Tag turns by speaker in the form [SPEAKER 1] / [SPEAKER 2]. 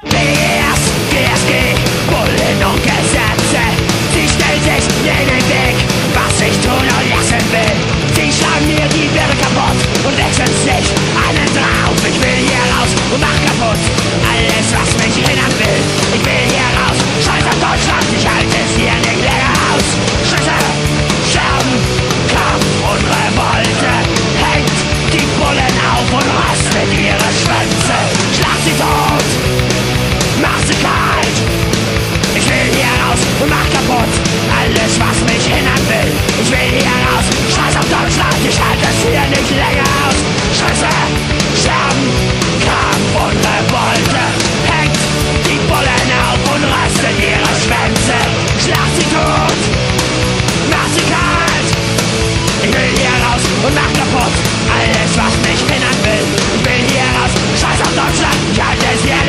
[SPEAKER 1] BS, BSG, Bullen und Gesetze. Sie stellen sich in den Weg, was ich tun und lassen will. Sie schlagen mir die Birne kaputt und wechseln sich einen drauf. Ich will hier raus und mach kaputt alles, was mich hindern will. Ich will hier raus, scheiß auf Deutschland, ich halte es hier nicht länger aus. Schüsse, Scherben, Kampf und Revolte. Hängt die Bullen auf und röstet ihre Schwänze. Schlag sie tot, mach sie kalt. Ich will hier raus und mach kaputt alles, was mich hindern will. Ich will hier raus, scheiß auf Deutschland, ich halte es hier nicht länger aus. Schüsse, Scherben, Kampf und Revolte. Hängt die Bullen auf und röstet ihre Schwänze. Schlag sie tot, mach sie kalt. Ich will hier raus und mach kaputt alles, was mich hindern will. Ich will hier raus, scheiß auf Deutschland, ich halte es hier